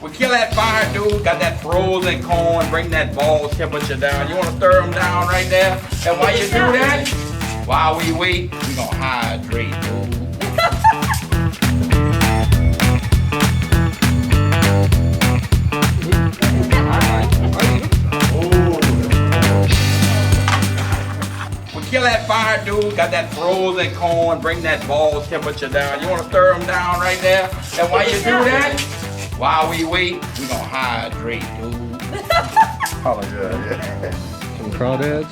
We kill that fire, dude. Got that frozen corn. Bring that ball temperature down. You want to stir them down right there? And while you do that, while we wait, we gonna hydrate, dude. We kill that fire, dude. Got that frozen corn. Bring that ball temperature down. You want to stir them down right there? And while you do that, while we wait, we gonna hydrate, dude. Oh my god, yeah. Some crawdads.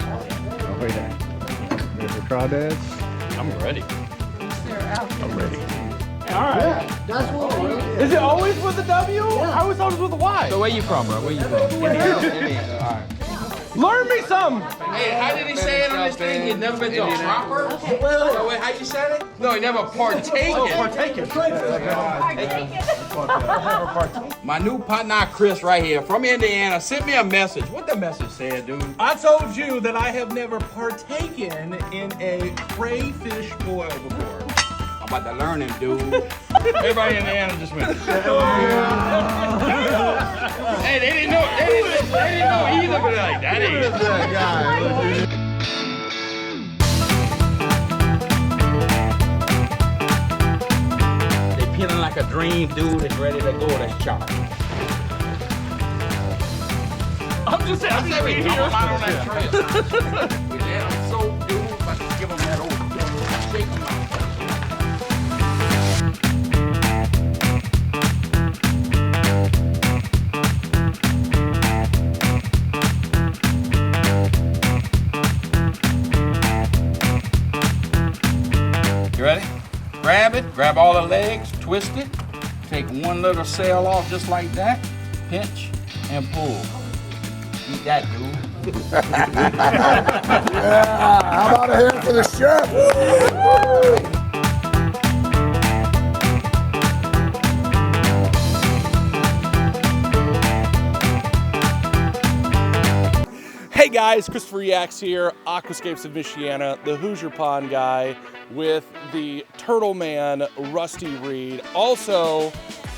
Oh, wait. There's the crawdads. I'm ready. I'm ready. All right. Yeah, that's what it is. Is it always with the W? I always thought it was with a Y. So where you from, bro? Where you from? Indiana. All right. Learn me some. Hey, how did he say it on this thing? He never been to a proper? So wait, how you said it? No, he never partaken. Oh, partaken. My new partner Chris right here from Indiana sent me a message. What the message said, dude? I told you that I have never partaken in a crayfish boil before. I'm about to learn him, dude. Everybody in Indiana just went. Hey, they didn't know. They didn't know either, but like that ain't. They peeling like a dream, dude. It's ready to go. That's chopped. I'm just saying, I'm I'm on that trail. With that, I'm so dude. About to give him that old shake him out. You ready? Grab it, grab all the legs, twist it, take one little sail off just like that, pinch and pull. Eat that, dude. Yeah, how about a hand for the chef? Hey guys, Christopher Yax here, Aquascapes of Michiana, the Hoosier Pond guy with the Turtle Man, Rusty Reed, also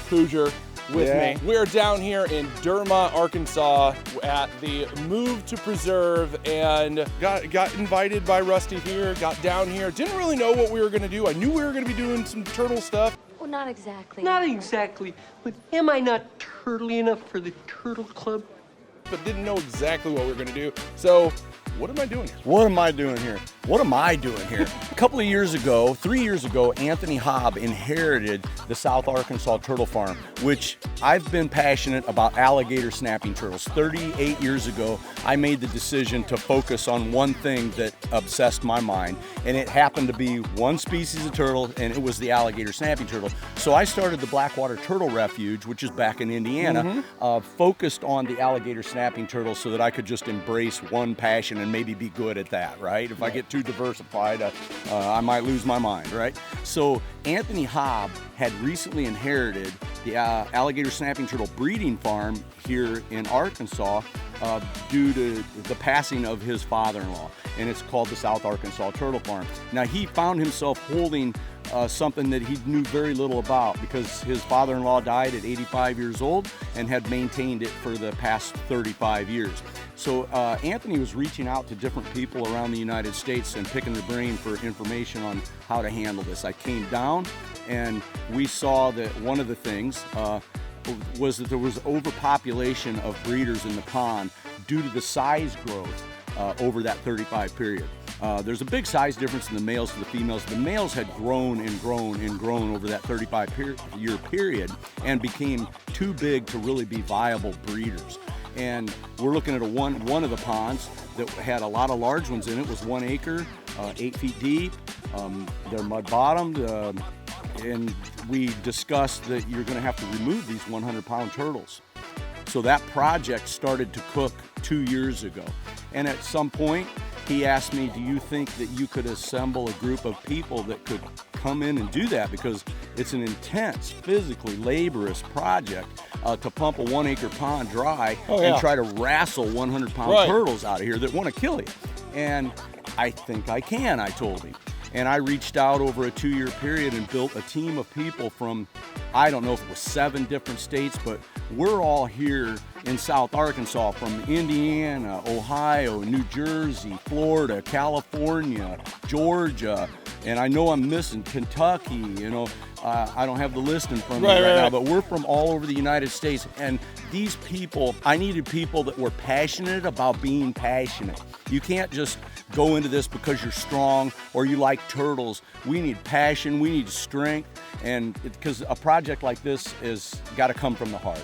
Hoosier with me. We're down here in Derma, Arkansas at the Move to Preserve and got invited by Rusty here, got down here, didn't really know what we were gonna do. I knew we were gonna be doing some turtle stuff. Well, not exactly. Not exactly, but am I not turtly enough for the Turtle Club? But didn't know exactly what we were gonna do. So, what am I doing here? What am I doing here? What am I doing here? A couple of years ago, 3 years ago, Anthony Hobb inherited the South Arkansas Turtle Farm, which I've been passionate about alligator snapping turtles. 38 years ago, I made the decision to focus on one thing that obsessed my mind, and it happened to be one species of turtle, and it was the alligator snapping turtle. So I started the Blackwater Turtle Refuge, which is back in Indiana, focused on the alligator snapping turtle so that I could just embrace one passion and maybe be good at that, right? If I get too diversified, I might lose my mind, right? So Anthony Hobb had recently inherited the alligator snapping turtle breeding farm here in Arkansas due to the passing of his father-in-law, and it's called the South Arkansas Turtle Farm. Now he found himself holding something that he knew very little about because his father-in-law died at 85 years old and had maintained it for the past 35 years. So Anthony was reaching out to different people around the United States and picking their brain for information on how to handle this. I came down and we saw that one of the things was that there was overpopulation of breeders in the pond due to the size growth over that 35 period. There's a big size difference in the males to the females. The males had grown and grown and grown over that 35-year period and became too big to really be viable breeders. And we're looking at one of the ponds that had a lot of large ones in it. It was 1 acre, 8 feet deep. They're mud bottomed. And we discussed that you're going to have to remove these 100-pound turtles. So that project started to cook 2 years ago. And at some point, he asked me, do you think that you could assemble a group of people that could come in and do that? Because it's an intense, physically laborious project to pump a 1 acre pond dry and try to wrestle 100-pound turtles out of here that want to kill you. And I think I can, I told him. And I reached out over a 2-year period and built a team of people from, I don't know if it was 7 different states, but we're all here in South Arkansas, from Indiana, Ohio, New Jersey, Florida, California, Georgia, and I know I'm missing Kentucky, you know. I don't have the list in front of me right now, but we're from all over the United States. And these people, I needed people that were passionate about being passionate. You can't just go into this because you're strong or you like turtles. We need passion, we need strength, and because a project like this is got to come from the heart.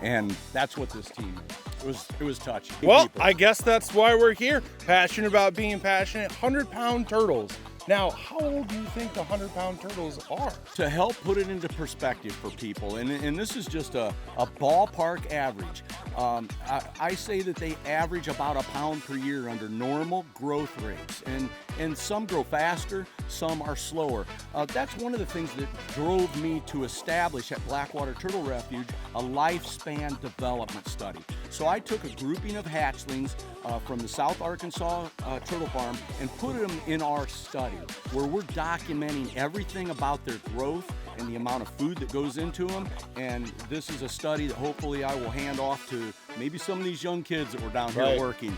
And that's what this team is. It was touchy. Well, people. I guess that's why we're here. Passionate about being passionate. 100-pound turtles. Now, how old do you think the 100-pound turtles are? To help put it into perspective for people, and this is just a ballpark average, I say that they average about 1 pound per year under normal growth rates, and some grow faster, some are slower. That's one of the things that drove me to establish at Blackwater Turtle Refuge a lifespan development study. So I took a grouping of hatchlings from the South Arkansas Turtle Farm and put them in our study, where we're documenting everything about their growth and the amount of food that goes into them. And this is a study that hopefully I will hand off to maybe some of these young kids that were down here working,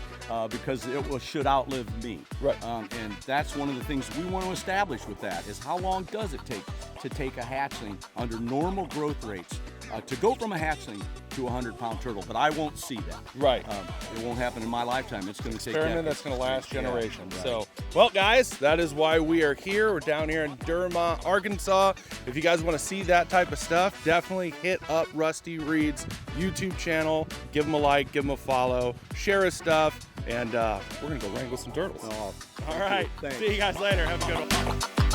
because it should outlive me. And that's one of the things we want to establish with that, is how long does it take to take a hatchling under normal growth rates to go from a hatchling to a 100-pound turtle. But I won't see that. It won't happen in my lifetime. It's going to take experiment that's going to last generations. So, well, guys, that is why we are here. We're down here in Durham, Arkansas. If you guys want to see that type of stuff, definitely hit up Rusty Reed's YouTube channel. Give him a like, give him a follow, share his stuff, and we're going to go wrangle some turtles. All right. See you guys later. Have a good one.